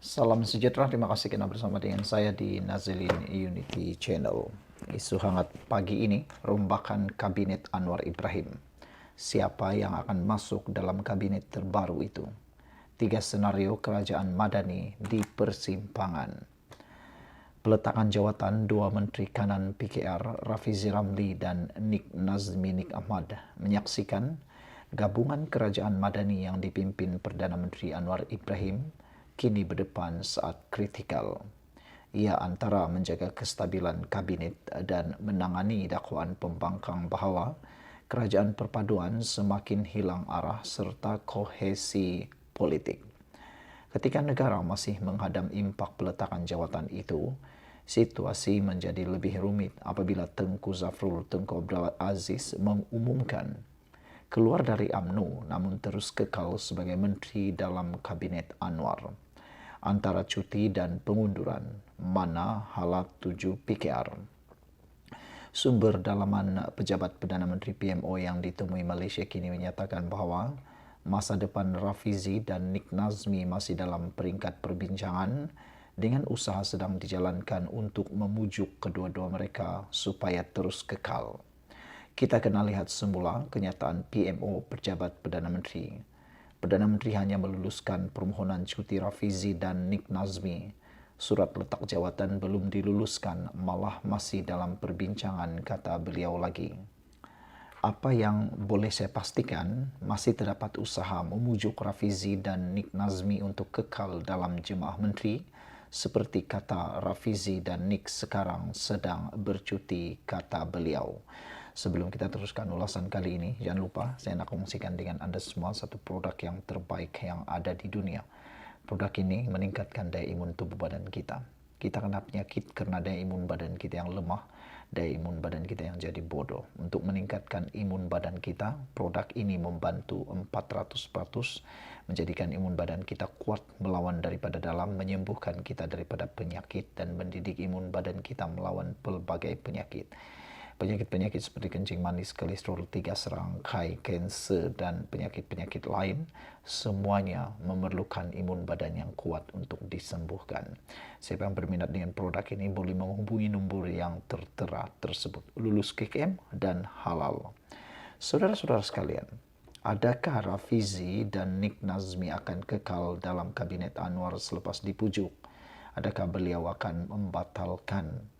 Salam sejahtera, terima kasih karena bersama dengan saya di Nazilin Unity Channel. Isu hangat pagi ini, rombakan Kabinet Anwar Ibrahim. Siapa yang akan masuk dalam kabinet terbaru itu? 3 senario kerajaan Madani di persimpangan. Peletakan jawatan dua Menteri Kanan PKR, Rafizi Ramli dan Nik Nazmi Nik Ahmad, menyaksikan gabungan kerajaan Madani yang dipimpin Perdana Menteri Anwar Ibrahim kini berdepan saat kritikal. Ia antara menjaga kestabilan kabinet dan menangani dakwaan pembangkang bahawa kerajaan perpaduan semakin hilang arah serta kohesi politik. Ketika negara masih menghadam impak peletakan jawatan itu, situasi menjadi lebih rumit apabila Tengku Zafrul Tengku Abdul Aziz mengumumkan keluar dari UMNO namun terus kekal sebagai menteri dalam kabinet Anwar. Antara cuti dan pengunduran, mana halat 7 PKR. Sumber dalaman pejabat Perdana Menteri PMO yang ditemui Malaysia kini menyatakan bahawa masa depan Rafizi dan Nik Nazmi masih dalam peringkat perbincangan dengan usaha sedang dijalankan untuk memujuk kedua-dua mereka supaya terus kekal. Kita kena lihat semula kenyataan PMO pejabat Perdana Menteri. Perdana Menteri hanya meluluskan permohonan cuti Rafizi dan Nik Nazmi. Surat letak jawatan belum diluluskan, malah masih dalam perbincangan, kata beliau lagi. Apa yang boleh saya pastikan, masih terdapat usaha memujuk Rafizi dan Nik Nazmi untuk kekal dalam jemaah menteri, seperti kata Rafizi dan Nik sekarang sedang bercuti, kata beliau. Sebelum kita teruskan ulasan kali ini, jangan lupa saya nak kongsikan dengan Anda semua satu produk yang terbaik yang ada di dunia. Produk ini meningkatkan daya imun tubuh badan kita. Kita kena penyakit karena daya imun badan kita yang lemah, daya imun badan kita yang jadi bodoh. Untuk meningkatkan imun badan kita, produk ini membantu 400% menjadikan imun badan kita kuat melawan daripada dalam, menyembuhkan kita daripada penyakit dan mendidik imun badan kita melawan pelbagai penyakit. Penyakit-penyakit seperti kencing manis, kolesterol, 3 serangkai, kanser, dan penyakit-penyakit lain, semuanya memerlukan imun badan yang kuat untuk disembuhkan. Siapa yang berminat dengan produk ini boleh menghubungi nombor yang tertera tersebut. Lulus KKM dan halal. Saudara-saudara sekalian, adakah Rafizi dan Nik Nazmi akan kekal dalam kabinet Anwar selepas dipujuk? Adakah beliau akan membatalkan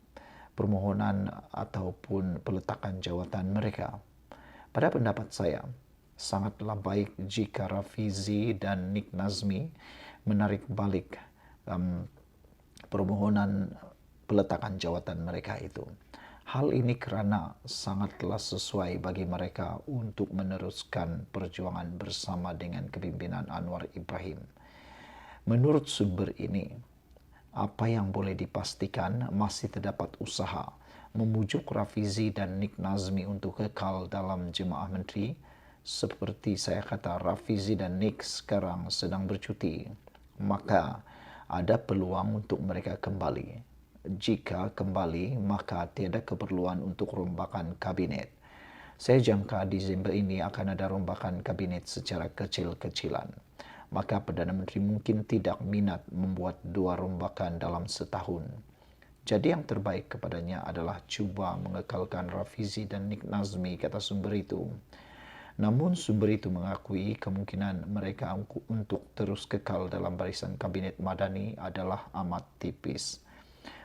permohonan ataupun peletakan jawatan mereka? Pada pendapat saya, sangatlah baik jika Rafizi dan Nik Nazmi menarik balik permohonan peletakan jawatan mereka itu. Hal ini kerana sangatlah sesuai bagi mereka untuk meneruskan perjuangan bersama dengan kepimpinan Anwar Ibrahim. Menurut sumber ini, apa yang boleh dipastikan masih terdapat usaha memujuk Rafizi dan Nik Nazmi untuk kekal dalam jemaah menteri. Seperti saya kata, Rafizi dan Nik sekarang sedang bercuti, maka ada peluang untuk mereka kembali. Jika kembali, maka tiada keperluan untuk rombakan kabinet. Saya jangka Disember ini akan ada rombakan kabinet secara kecil-kecilan. Maka Perdana Menteri mungkin tidak minat membuat 2 rombakan dalam setahun. Jadi yang terbaik kepadanya adalah cuba mengekalkan Rafizi dan Nik Nazmi, kata sumber itu. Namun sumber itu mengakui kemungkinan mereka untuk terus kekal dalam barisan kabinet Madani adalah amat tipis.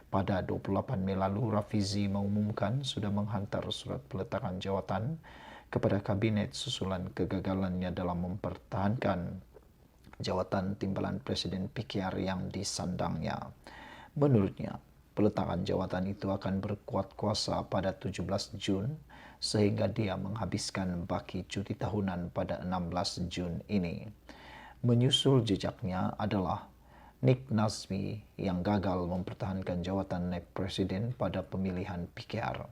Pada 28 Mei lalu, Rafizi mengumumkan sudah menghantar surat peletakan jawatan kepada kabinet susulan kegagalannya dalam mempertahankan jawatan timbalan Presiden PKR yang disandangnya. Menurutnya, peletakan jawatan itu akan berkuat kuasa pada 17 Jun sehingga dia menghabiskan baki cuti tahunan pada 16 Jun ini. Menyusul jejaknya adalah Nik Nazmi yang gagal mempertahankan jawatan naib presiden pada pemilihan PKR.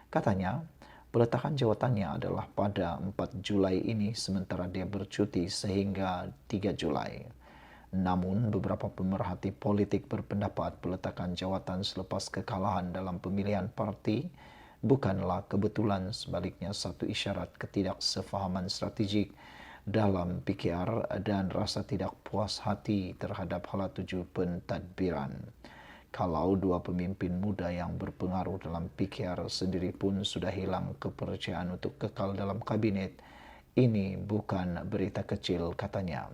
Katanya, peletakan jawatannya adalah pada 4 Julai ini sementara dia bercuti sehingga 3 Julai. Namun, beberapa pemerhati politik berpendapat peletakan jawatan selepas kekalahan dalam pemilihan parti bukanlah kebetulan, sebaliknya satu isyarat ketidaksefahaman strategik dalam PKR dan rasa tidak puas hati terhadap hala tuju pentadbiran. Kalau dua pemimpin muda yang berpengaruh dalam PKR sendiri pun sudah hilang kepercayaan untuk kekal dalam kabinet, ini bukan berita kecil, katanya.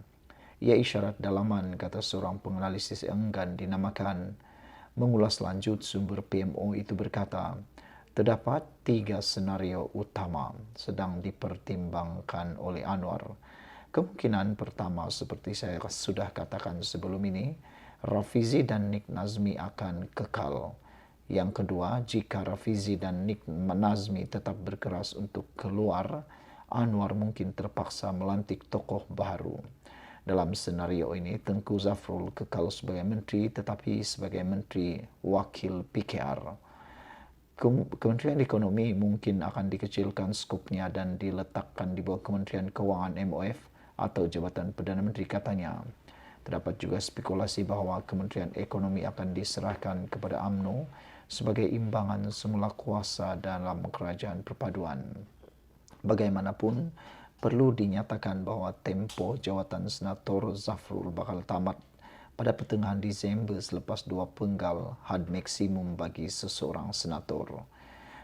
Ia isyarat dalaman, kata seorang penganalisis yang enggan dinamakan. Mengulas lanjut, sumber PMO itu berkata, terdapat 3 senario utama sedang dipertimbangkan oleh Anwar. Kemungkinan pertama, seperti saya sudah katakan sebelum ini, Rafizi dan Nik Nazmi akan kekal. Yang kedua, jika Rafizi dan Nik Nazmi tetap berkeras untuk keluar, Anwar mungkin terpaksa melantik tokoh baru. Dalam senario ini, Tengku Zafrul kekal sebagai menteri tetapi sebagai menteri wakil PKR. Kementerian Ekonomi mungkin akan dikecilkan skopnya dan diletakkan di bawah Kementerian Keuangan MOF atau Jabatan Perdana Menteri, katanya. Terdapat juga spekulasi bahwa Kementerian Ekonomi akan diserahkan kepada UMNO sebagai imbangan semula kuasa dalam kerajaan perpaduan. Bagaimanapun, perlu dinyatakan bahwa tempo jawatan Senator Zafrul bakal tamat pada pertengahan Disember selepas 2 penggal had maksimum bagi seseorang senator.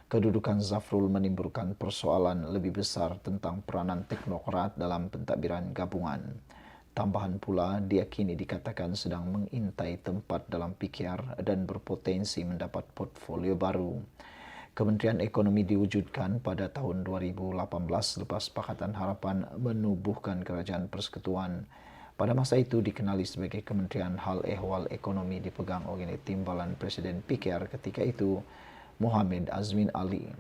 Kedudukan Zafrul menimbulkan persoalan lebih besar tentang peranan teknokrat dalam pentadbiran gabungan. Tambahan pula, dia kini dikatakan sedang mengintai tempat dalam PKR dan berpotensi mendapat portfolio baru. Kementerian Ekonomi diwujudkan pada tahun 2018 selepas Pakatan Harapan menubuhkan Kerajaan Persekutuan. Pada masa itu dikenali sebagai Kementerian Hal Ehwal Ekonomi dipegang oleh Timbalan Presiden PKR ketika itu, Muhammad Azmin Ali.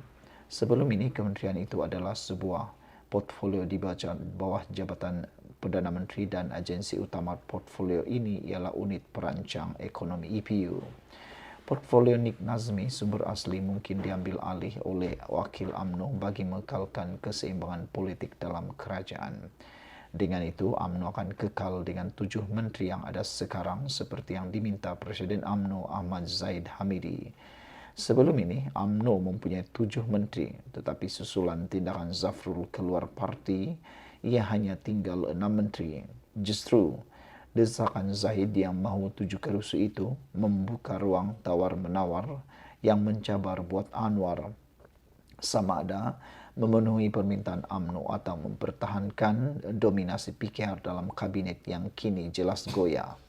Sebelum ini, kementerian itu adalah sebuah portfolio di bawah Jabatan Perdana Menteri dan agensi utama portfolio ini ialah Unit Perancang Ekonomi EPU. Portfolio Nik Nazmi sumber asli mungkin diambil alih oleh wakil UMNO bagi mengekalkan keseimbangan politik dalam kerajaan. Dengan itu, UMNO akan kekal dengan 7 menteri yang ada sekarang seperti yang diminta Presiden UMNO Ahmad Zaid Hamidi. Sebelum ini, UMNO mempunyai 7 menteri, tetapi susulan tindakan Zafrul keluar parti, ia hanya tinggal 6 menteri. Justru, desakan Zahid yang mahu 7 kerusi itu membuka ruang tawar-menawar yang mencabar buat Anwar sama ada memenuhi permintaan UMNO atau mempertahankan dominasi PKR dalam kabinet yang kini jelas goyah.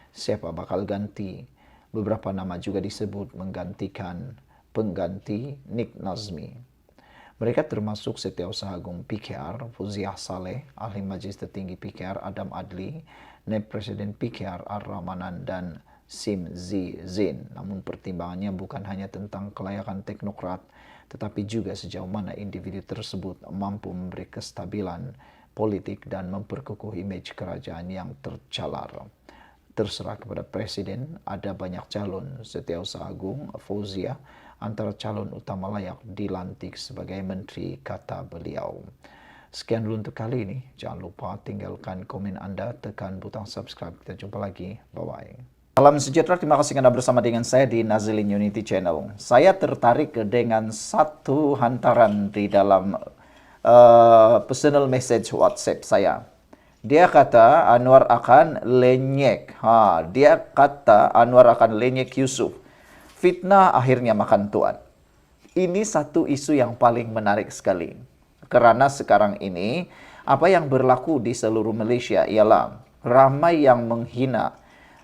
Siapa bakal ganti? Beberapa nama juga disebut menggantikan pengganti Nik Nazmi. Mereka termasuk Setiausaha Agung PKR, Fauziah Saleh, Ahli Majlis Tertinggi PKR Adam Adli, Naib Presiden PKR Ar-Rahmanan dan Sim Zain. Namun pertimbangannya bukan hanya tentang kelayakan teknokrat, tetapi juga sejauh mana individu tersebut mampu memberi kestabilan politik dan memperkukuh imej kerajaan yang tercalar. Terserah kepada Presiden, ada banyak calon. Setiausaha Agung Fauziah antara calon utama layak dilantik sebagai menteri, kata beliau. Sekian dulu untuk kali ini. Jangan lupa tinggalkan komen Anda, tekan butang subscribe. Kita jumpa lagi. Bye-bye. Salam sejahtera, terima kasih Anda bersama dengan saya di Nazilin Unity Channel. Saya tertarik dengan satu hantaran di dalam personal message WhatsApp saya. Dia kata Anwar akan lenyek. Dia kata Anwar akan lenyek Yusuf. Fitnah akhirnya makan tuan. Ini satu isu yang paling menarik sekali. Karena sekarang ini, apa yang berlaku di seluruh Malaysia ialah ramai yang menghina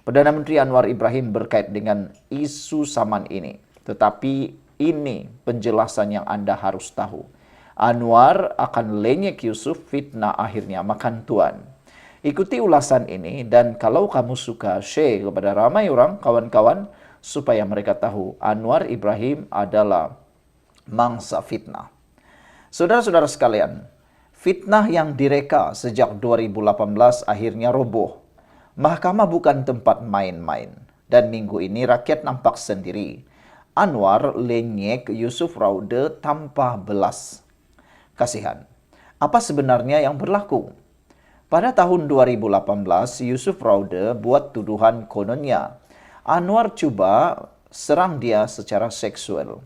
Perdana Menteri Anwar Ibrahim berkait dengan isu saman ini. Tetapi ini penjelasan yang Anda harus tahu. Anwar akan lenyek Yusuf, fitnah akhirnya makan tuan. Ikuti ulasan ini dan kalau kamu suka, share kepada ramai orang, kawan-kawan, supaya mereka tahu Anwar Ibrahim adalah mangsa fitnah. Saudara-saudara sekalian, fitnah yang direka sejak 2018 akhirnya roboh. Mahkamah bukan tempat main-main. Dan minggu ini rakyat nampak sendiri. Anwar lenyek Yusuf Raude tanpa belas kasihan. Apa sebenarnya yang berlaku? Pada tahun 2018, Yusuf Raude buat tuduhan kononnya Anwar cuba serang dia secara seksual.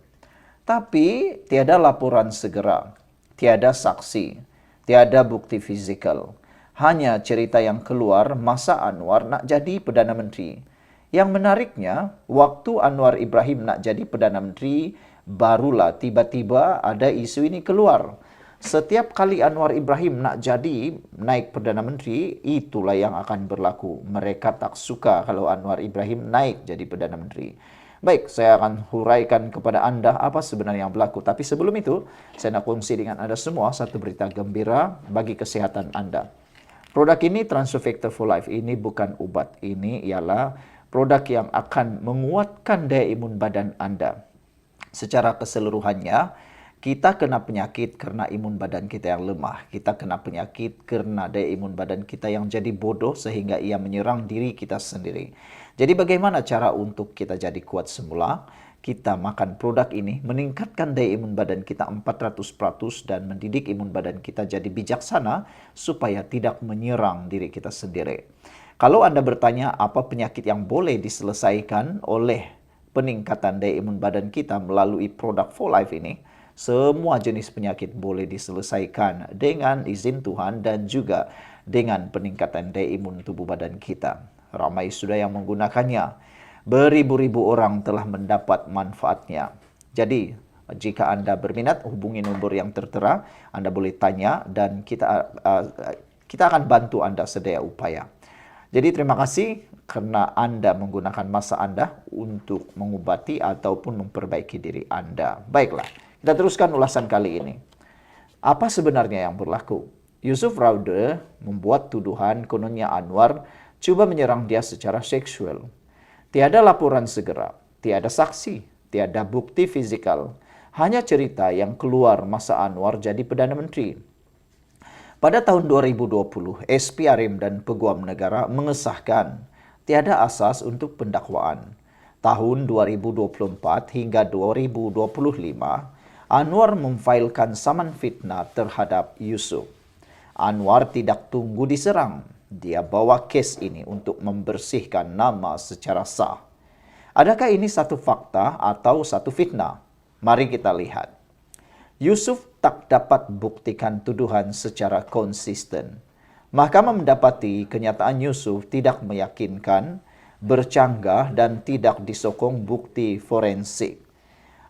Tapi tiada laporan segera, tiada saksi, tiada bukti fizikal. hanya cerita yang keluar masa Anwar nak jadi Perdana Menteri. Yang menariknya, waktu Anwar Ibrahim nak jadi Perdana Menteri, barulah tiba-tiba ada isu ini keluar. Setiap kali Anwar Ibrahim nak jadi naik Perdana Menteri, itulah yang akan berlaku. Mereka tak suka kalau Anwar Ibrahim naik jadi Perdana Menteri. Baik, saya akan huraikan kepada Anda apa sebenarnya yang berlaku. Tapi sebelum itu, saya nak kongsi dengan Anda semua satu berita gembira bagi kesehatan Anda. Produk ini, Transfer Factor for Life, ini bukan ubat. Ini ialah produk yang akan menguatkan daya imun badan Anda. Secara keseluruhannya, kita kena penyakit karena imun badan kita yang lemah. Kita kena penyakit karena daya imun badan kita yang jadi bodoh sehingga ia menyerang diri kita sendiri. Jadi bagaimana cara untuk kita jadi kuat semula? Kita makan produk ini, meningkatkan daya imun badan kita 400% dan mendidik imun badan kita jadi bijaksana supaya tidak menyerang diri kita sendiri. Kalau Anda bertanya apa penyakit yang boleh diselesaikan oleh peningkatan daya imun badan kita melalui produk For Life ini, semua jenis penyakit boleh diselesaikan dengan izin Tuhan dan juga dengan peningkatan daya imun tubuh badan kita. Ramai sudah yang menggunakannya. Beribu-ribu orang telah mendapat manfaatnya. Jadi, jika Anda berminat, hubungi nombor yang tertera. Anda boleh tanya dan kita akan bantu Anda sedaya upaya. Jadi terima kasih karena Anda menggunakan masa Anda untuk mengobati ataupun memperbaiki diri Anda. Baiklah, kita teruskan ulasan kali ini. Apa sebenarnya yang berlaku? Yusuf Raude membuat tuduhan kononnya Anwar coba menyerang dia secara seksual. Tiada laporan segera, tiada saksi, tiada bukti fisikal. Hanya cerita yang keluar masa Anwar jadi Perdana Menteri. Pada tahun 2020, SPRM dan Peguam Negara mengesahkan tiada asas untuk pendakwaan. Tahun 2024 hingga 2025, Anwar memfailkan saman fitnah terhadap Yusuf. Anwar tidak tunggu diserang. Dia bawa kes ini untuk membersihkan nama secara sah. Adakah ini satu fakta atau satu fitnah? Mari kita lihat. Yusuf tak dapat buktikan tuduhan secara konsisten. Mahkamah mendapati kenyataan Yusuf tidak meyakinkan, bercanggah dan tidak disokong bukti forensik.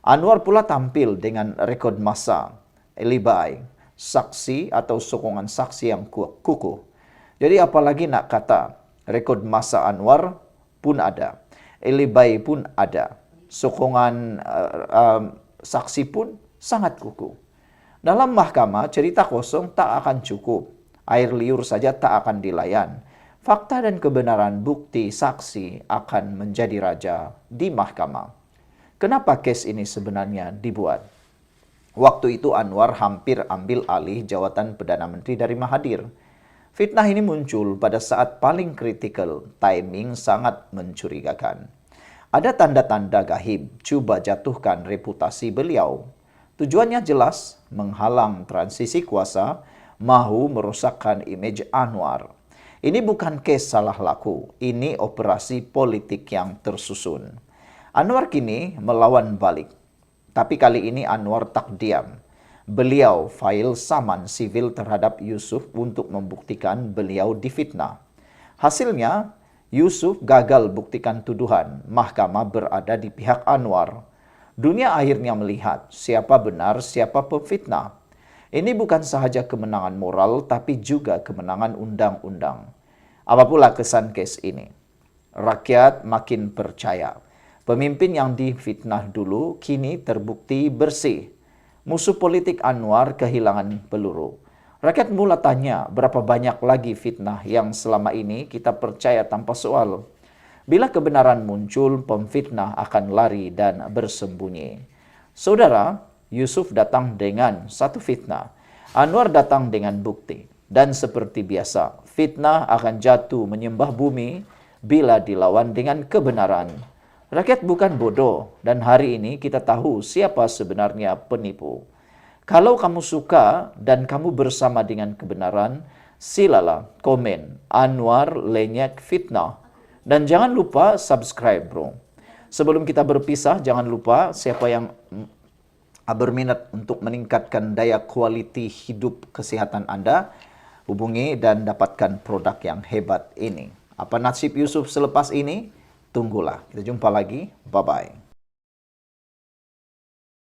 Anwar pula tampil dengan rekod massa, alibi, saksi atau sokongan saksi yang kukuh. Jadi apalagi nak kata, rekod massa Anwar pun ada, alibi pun ada, sokongan saksi pun sangat kukuh. Dalam mahkamah, cerita kosong tak akan cukup. Air liur saja tak akan dilayan. Fakta dan kebenaran bukti saksi akan menjadi raja di mahkamah. Kenapa kes ini sebenarnya dibuat? Waktu itu Anwar hampir ambil alih jawatan Perdana Menteri dari Mahathir. Fitnah ini muncul pada saat paling kritikal, timing sangat mencurigakan. Ada tanda-tanda gaib, cuba jatuhkan reputasi beliau. Tujuannya jelas, menghalang transisi kuasa, mahu merosakkan imej Anwar. Ini bukan kes salah laku, ini operasi politik yang tersusun. Anwar kini melawan balik. Tapi kali ini Anwar tak diam. Beliau file saman sivil terhadap Yusuf untuk membuktikan beliau difitnah. Hasilnya, Yusuf gagal buktikan tuduhan. Mahkamah berada di pihak Anwar. Dunia akhirnya melihat siapa benar, siapa pemfitnah. Ini bukan sahaja kemenangan moral, tapi juga kemenangan undang-undang. Apa pula kesan kes ini? Rakyat makin percaya. Pemimpin yang difitnah dulu kini terbukti bersih. Musuh politik Anwar kehilangan peluru. Rakyat mula tanya berapa banyak lagi fitnah yang selama ini kita percaya tanpa soal. Bila kebenaran muncul, pemfitnah akan lari dan bersembunyi. Saudara, Yusuf datang dengan satu fitnah. Anwar datang dengan bukti. Dan seperti biasa, fitnah akan jatuh menyembah bumi bila dilawan dengan kebenaran. Rakyat bukan bodoh, dan hari ini kita tahu siapa sebenarnya penipu. Kalau kamu suka dan kamu bersama dengan kebenaran, silalah komen Anwar lenyek fitnah. Dan jangan lupa subscribe, bro. Sebelum kita berpisah, jangan lupa siapa yang berminat untuk meningkatkan daya kualiti hidup kesehatan Anda, hubungi dan dapatkan produk yang hebat ini. Apa nasib Yusuf selepas ini? Tunggulah. Kita jumpa lagi. Bye-bye.